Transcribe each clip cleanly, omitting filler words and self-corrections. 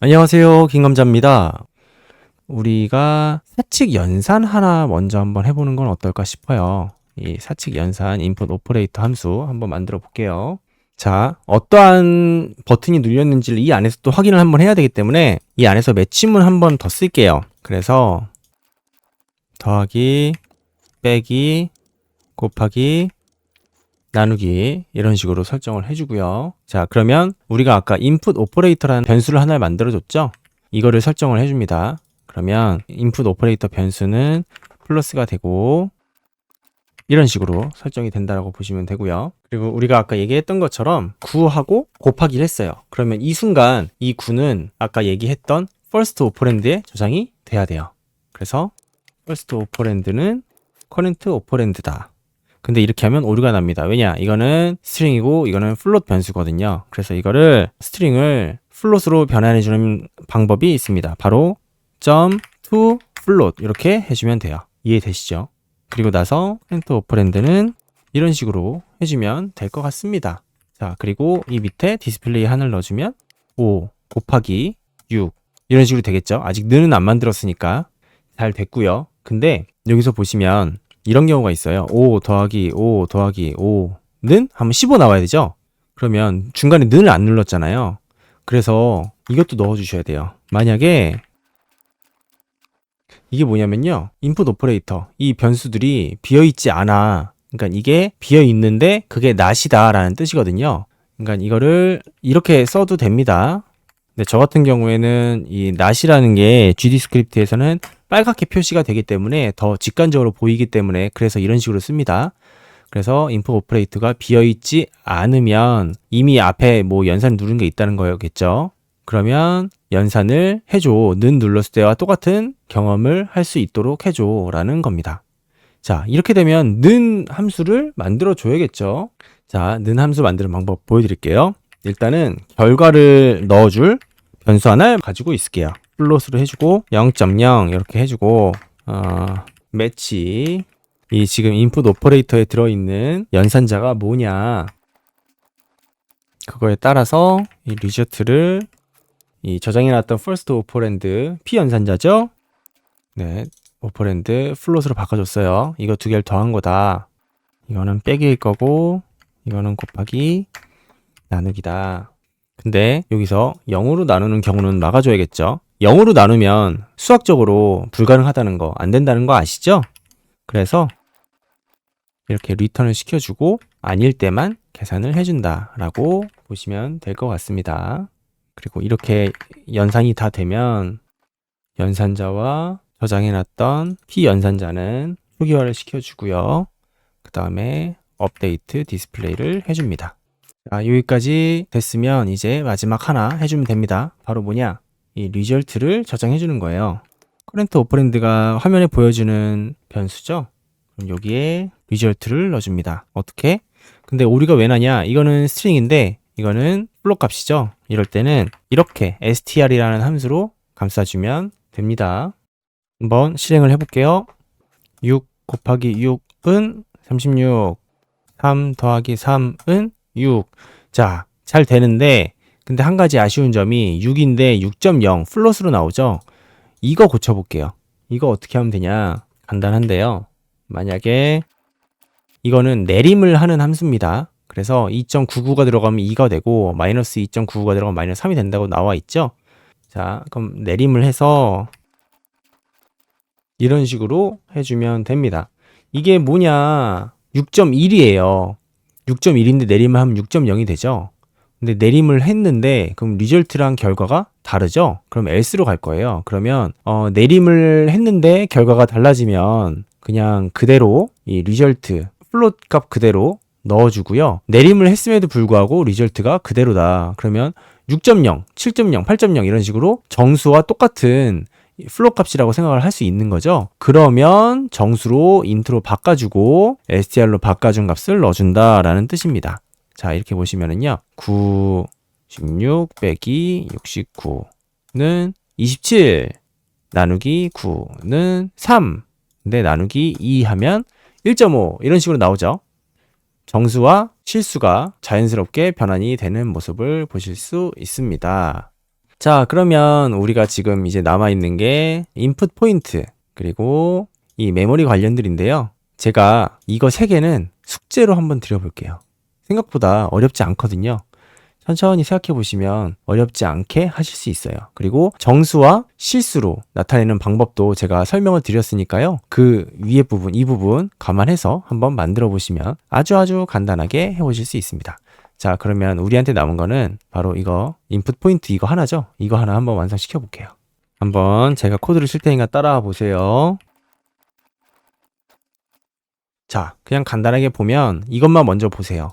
안녕하세요. 김감자입니다. 우리가 사칙 연산 하나 먼저 한번 해보는 건 어떨까 싶어요. 이 사칙 연산 인풋 오퍼레이터 함수 한번 만들어 볼게요. 자, 어떠한 버튼이 눌렸는지를 이 안에서 또 확인을 한번 해야 되기 때문에 이 안에서 매치문 한번 더 쓸게요. 그래서 더하기, 빼기, 곱하기, 나누기 이런 식으로 설정을 해주고요. 자, 그러면 우리가 아까 input operator라는 변수를 하나를 만들어줬죠? 이거를 설정을 해줍니다. 그러면 input operator 변수는 플러스가 되고 이런 식으로 설정이 된다고 보시면 되고요. 그리고 우리가 아까 얘기했던 것처럼 9하고 곱하기를 했어요. 그러면 이 순간 이 9는 아까 얘기했던 first operand에 저장이 돼야 돼요. 그래서 first operand는 current operand다. 근데 이렇게 하면 오류가 납니다. 왜냐? 이거는 스트링이고 이거는 플롯 변수거든요. 그래서 이거를 스트링을 플롯으로 변환해주는 방법이 있습니다. 바로 .to float 이렇게 해주면 돼요. 이해되시죠? 그리고 나서 current operand는 이런 식으로 해주면 될 것 같습니다. 자, 그리고 이 밑에 디스플레이 하나를 넣어주면 5 곱하기 6 이런 식으로 되겠죠? 아직 는은 안 만들었으니까 잘 됐고요. 근데 여기서 보시면 이런 경우가 있어요. 5 더하기 5 더하기 5는 하면 15 나와야 되죠? 그러면 중간에 는을 안 눌렀잖아요. 그래서 이것도 넣어주셔야 돼요. 만약에 이게 뭐냐면요. 인풋 오퍼레이터 이 변수들이 비어있지 않아. 그러니까 이게 비어있는데 그게 not이다 라는 뜻이거든요. 그러니까 이거를 이렇게 써도 됩니다. 근데 저 같은 경우에는 이 not이라는 게 GD 스크립트에서는 빨갛게 표시가 되기 때문에 더 직관적으로 보이기 때문에 그래서 이런 식으로 씁니다. 그래서 input operator가 비어있지 않으면 이미 앞에 뭐 연산 누른 게 있다는 거겠죠. 그러면 연산을 해줘. 는 눌렀을 때와 똑같은 경험을 할 수 있도록 해줘 라는 겁니다. 자, 이렇게 되면 는 함수를 만들어 줘야겠죠. 자, 는 함수 만드는 방법 보여드릴게요. 일단은 결과를 넣어줄 변수 하나를 가지고 있을게요. 플롯으로 해주고 0.0 이렇게 해주고 매치 이 지금 인풋 오퍼레이터에 들어있는 연산자가 뭐냐 그거에 따라서 이 리저트를 이 저장해놨던 first operand p 연산자죠. 네, 오퍼랜드 플롯으로 바꿔줬어요. 이거 두 개를 더한 거다. 이거는 빼기일 거고 이거는 곱하기 나누기다. 근데 여기서 0으로 나누는 경우는 막아줘야겠죠. 0으로 나누면 수학적으로 불가능하다는 거, 안 된다는 거 아시죠? 그래서 이렇게 리턴을 시켜주고 아닐 때만 계산을 해준다 라고 보시면 될 것 같습니다. 그리고 이렇게 연산이 다 되면 연산자와 저장해놨던 p 연산자는 초기화를 시켜주고요. 그 다음에 업데이트 디스플레이를 해줍니다. 자, 여기까지 됐으면 이제 마지막 하나 해주면 됩니다. 바로 뭐냐? 이 리절트를 저장해주는 거예요. 커런트 오퍼랜드가 화면에 보여주는 변수죠. 그럼 여기에 리절트를 넣어줍니다. 어떻게? 근데 오류가 왜 나냐? 이거는 스트링인데 이거는 플롯 값이죠. 이럴 때는 이렇게 str이라는 함수로 감싸주면 됩니다. 한번 실행을 해볼게요. 6 곱하기 6은 36 3 더하기 3은 6 자, 잘 되는데 근데 한 가지 아쉬운 점이 6인데 6.0 플롯으로 나오죠. 이거 고쳐볼게요. 이거 어떻게 하면 되냐? 간단한데요. 만약에 이거는 내림을 하는 함수입니다. 그래서 2.99가 들어가면 2가 되고 마이너스 2.99가 들어가면 마이너스 3이 된다고 나와 있죠. 자, 그럼 내림을 해서 이런 식으로 해주면 됩니다. 이게 뭐냐? 6.1이에요. 6.1인데 내림을 하면 6.0이 되죠. 근데 내림을 했는데 그럼 리절트랑 결과가 다르죠? 그럼 else로 갈 거예요. 그러면 내림을 했는데 결과가 달라지면 그냥 그대로 이 리절트 플롯 값 그대로 넣어주고요. 내림을 했음에도 불구하고 리절트가 그대로다. 그러면 6.0, 7.0, 8.0 이런 식으로 정수와 똑같은 플롯 값이라고 생각을 할 수 있는 거죠. 그러면 정수로 인트로 바꿔주고 str로 바꿔준 값을 넣어준다 라는 뜻입니다. 자, 이렇게 보시면은요 9, 16 빼기 69는 27 나누기 9는 3 근데 나누기 2 하면 1.5 이런 식으로 나오죠. 정수와 실수가 자연스럽게 변환이 되는 모습을 보실 수 있습니다. 자, 그러면 우리가 지금 이제 남아있는 게 인풋 포인트, 그리고 이 메모리 관련들인데요. 제가 이거 3개는 숙제로 한번 드려볼게요. 생각보다 어렵지 않거든요. 천천히 생각해 보시면 어렵지 않게 하실 수 있어요. 그리고 정수와 실수로 나타내는 방법도 제가 설명을 드렸으니까요. 그 위에 부분, 이 부분 감안해서 한번 만들어 보시면 아주 간단하게 해보실 수 있습니다. 자, 그러면 우리한테 남은 거는 바로 이거 인풋 포인트 이거 하나죠? 이거 하나 한번 완성시켜 볼게요. 한번 제가 코드를 칠 테니까 따라와 보세요. 자, 그냥 간단하게 보면 이것만 먼저 보세요.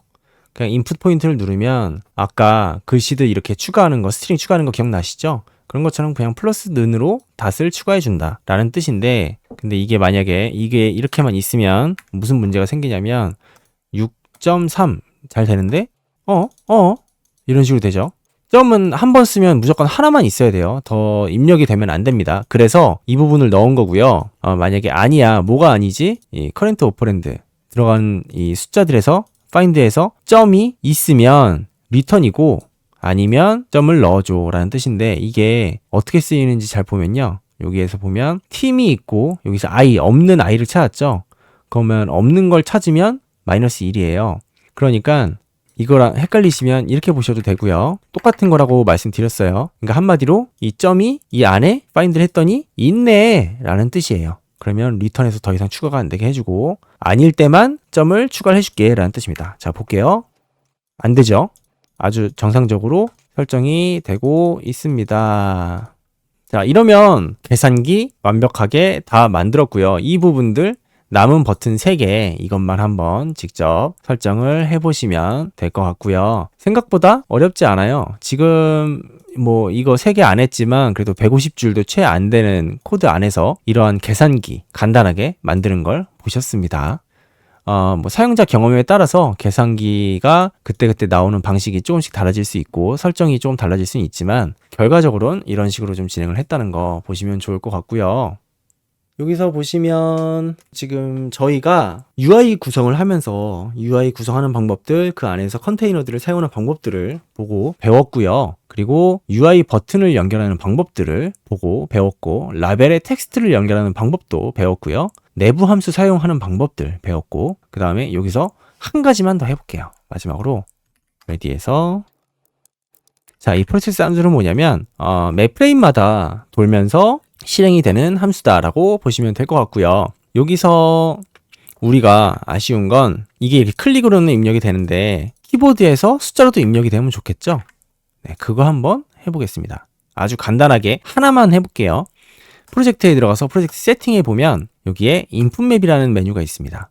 그냥 인풋 포인트를 누르면 아까 글씨들 이렇게 추가하는 거, 스트링 추가하는 거 기억나시죠? 그런 것처럼 그냥 플러스 는으로 닷을 추가해 준다 라는 뜻인데, 근데 이게 만약에 이게 이렇게만 있으면 무슨 문제가 생기냐면 6.3 잘 되는데 이런 식으로 되죠. 점은 한 번 쓰면 무조건 하나만 있어야 돼요. 더 입력이 되면 안 됩니다. 그래서 이 부분을 넣은 거고요. 만약에 아니야, 뭐가 아니지? 이 커런트 오퍼랜드 들어간 이 숫자들에서 find에서 점이 있으면 리턴이고, 아니면 점을 넣어줘 라는 뜻인데, 이게 어떻게 쓰이는지 잘 보면요. 여기에서 보면 팀이 있고 여기서 i, 없는 i를 찾았죠. 그러면 없는 걸 찾으면 마이너스 1이에요. 그러니까 이거랑 헷갈리시면 이렇게 보셔도 되고요. 똑같은 거라고 말씀드렸어요. 그러니까 한마디로 이 점이 이 안에 find를 했더니 있네 라는 뜻이에요. 그러면 리턴에서 더 이상 추가가 안 되게 해주고, 아닐 때만 점을 추가를 해줄게 라는 뜻입니다. 자, 볼게요. 안 되죠? 아주 정상적으로 설정이 되고 있습니다. 자, 이러면 계산기 완벽하게 다 만들었고요. 이 부분들 남은 버튼 3개 이것만 한번 직접 설정을 해보시면 될 것 같고요. 생각보다 어렵지 않아요. 지금 뭐 이거 3개 안 했지만 그래도 150줄도 채 안 되는 코드 안에서 이러한 계산기 간단하게 만드는 걸 보셨습니다. 뭐 사용자 경험에 따라서 계산기가 그때그때 나오는 방식이 조금씩 달라질 수 있고 설정이 조금 달라질 수는 있지만 결과적으로는 이런 식으로 좀 진행을 했다는 거 보시면 좋을 것 같고요. 여기서 보시면 지금 저희가 UI 구성을 하면서 UI 구성하는 방법들, 그 안에서 컨테이너들을 사용하는 방법들을 보고 배웠고요. 그리고 UI 버튼을 연결하는 방법들을 보고 배웠고, 라벨의 텍스트를 연결하는 방법도 배웠고요. 내부 함수 사용하는 방법들 배웠고, 그 다음에 여기서 한 가지만 더 해볼게요. 마지막으로 레디에서, 자, 이 프로세스 함수는 뭐냐면 매 프레임마다 돌면서 실행이 되는 함수다라고 보시면 될 것 같고요. 여기서 우리가 아쉬운 건 이게 이렇게 클릭으로는 입력이 되는데 키보드에서 숫자로도 입력이 되면 좋겠죠? 네, 그거 한번 해보겠습니다. 아주 간단하게 하나만 해볼게요. 프로젝트에 들어가서 프로젝트 세팅에 보면 여기에 인풋맵이라는 메뉴가 있습니다.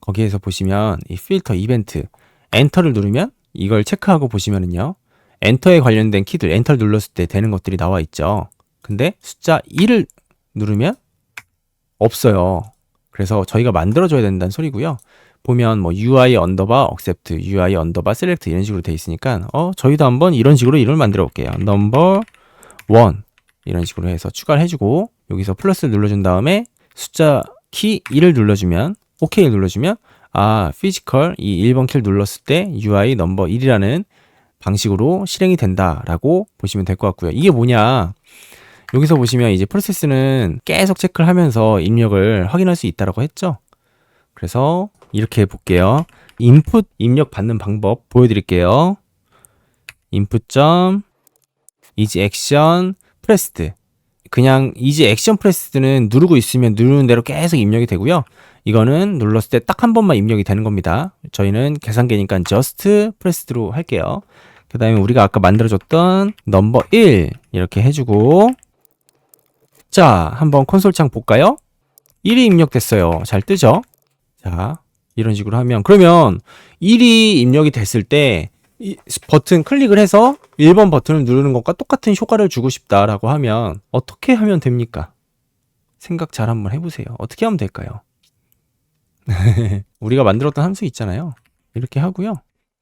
거기에서 보시면 이 필터 이벤트 엔터를 누르면 이걸 체크하고 보시면은요, 엔터에 관련된 키들 엔터를 눌렀을 때 되는 것들이 나와 있죠. 근데 숫자 1을 누르면 없어요. 그래서 저희가 만들어줘야 된다는 소리고요. 보면 뭐 UI 언더바 accept, UI 언더바 select 이런 식으로 돼 있으니까 저희도 한번 이런 식으로 이름을 만들어 볼게요. number 1 이런 식으로 해서 추가를 해주고, 여기서 플러스를 눌러준 다음에 숫자 키 1을 눌러주면, OK를 눌러주면 physical 이 1번 키를 눌렀을 때 UI number 1이라는 방식으로 실행이 된다라고 보시면 될 것 같고요. 이게 뭐냐? 여기서 보시면 이제 프로세스는 계속 체크를 하면서 입력을 확인할 수 있다고 했죠. 그래서 이렇게 해볼게요. 인풋 입력 받는 방법 보여드릴게요. input is action pressed. 그냥 is action pressed는 누르고 있으면 누르는 대로 계속 입력이 되고요. 이거는 눌렀을 때 딱 한 번만 입력이 되는 겁니다. 저희는 계산기니까 just pressed로 할게요. 그 다음에 우리가 아까 만들어줬던 넘버 1 이렇게 해주고, 자, 한번 콘솔 창 볼까요? 1이 입력됐어요. 잘 뜨죠? 자, 이런 식으로 하면, 그러면 1이 입력이 됐을 때 이 버튼 클릭을 해서 1번 버튼을 누르는 것과 똑같은 효과를 주고 싶다라고 하면 어떻게 하면 됩니까? 생각 잘 한번 해보세요. 어떻게 하면 될까요? 우리가 만들었던 함수 있잖아요. 이렇게 하고요.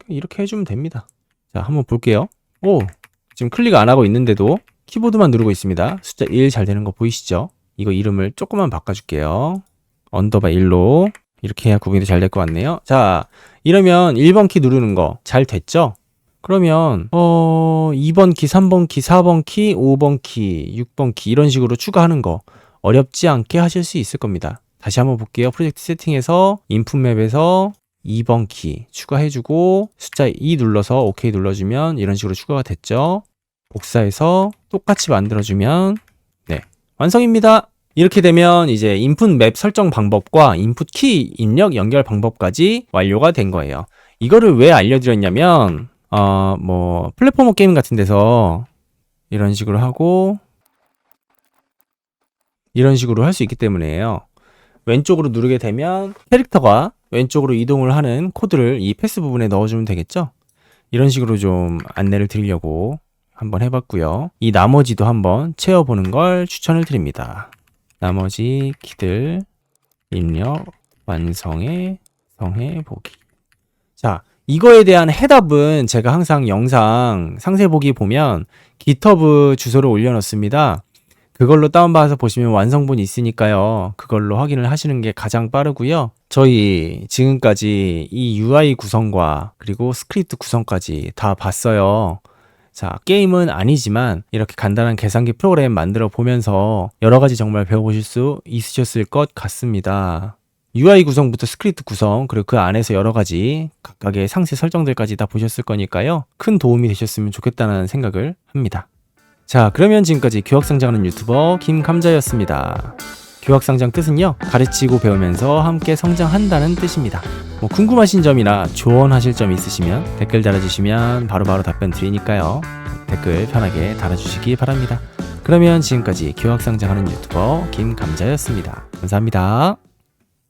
이렇게 해주면 됩니다. 자, 한번 볼게요. 오, 지금 클릭 안 하고 있는데도 키보드만 누르고 있습니다. 숫자 1 잘 되는 거 보이시죠? 이거 이름을 조금만 바꿔줄게요. 언더바 1로 이렇게 해야 구분이 잘 될 것 같네요. 자, 이러면 1번 키 누르는 거 잘 됐죠? 그러면 2번 키, 3번 키, 4번 키, 5번 키, 6번 키 이런 식으로 추가하는 거 어렵지 않게 하실 수 있을 겁니다. 다시 한번 볼게요. 프로젝트 세팅에서 인풋 맵에서 2번 키 추가해주고 숫자 2 눌러서 OK 눌러주면 이런 식으로 추가가 됐죠. 복사해서 똑같이 만들어주면 네, 완성입니다. 이렇게 되면 이제 인풋 맵 설정 방법과 인풋 키 입력 연결 방법까지 완료가 된 거예요. 이거를 왜 알려드렸냐면 플랫포머 게임 같은 데서 이런 식으로 하고 이런 식으로 할 수 있기 때문이에요. 왼쪽으로 누르게 되면 캐릭터가 왼쪽으로 이동을 하는 코드를 이 패스 부분에 넣어주면 되겠죠? 이런 식으로 좀 안내를 드리려고 한번 해봤고요. 이 나머지도 한번 채워보는 걸 추천을 드립니다. 나머지 키들 입력 완성해 보기. 자, 이거에 대한 해답은 제가 항상 영상 상세 보기 보면 GitHub 주소를 올려놓습니다. 그걸로 다운받아서 보시면 완성본이 있으니까요. 그걸로 확인을 하시는 게 가장 빠르고요. 저희 지금까지 이 UI 구성과 그리고 스크립트 구성까지 다 봤어요. 자, 게임은 아니지만 이렇게 간단한 계산기 프로그램 만들어 보면서 여러 가지 정말 배워보실 수 있으셨을 것 같습니다. UI 구성부터 스크립트 구성, 그리고 그 안에서 여러 가지 각각의 상세 설정들까지 다 보셨을 거니까요. 큰 도움이 되셨으면 좋겠다는 생각을 합니다. 자, 그러면 지금까지 교학상장하는 유튜버 김감자였습니다. 교학상장 뜻은요, 가르치고 배우면서 함께 성장한다는 뜻입니다. 궁금하신 점이나 조언하실 점이 있으시면 댓글 달아주시면 바로바로 답변 드리니까요. 댓글 편하게 달아주시기 바랍니다. 그러면 지금까지 교학상장하는 유튜버 김감자였습니다. 감사합니다.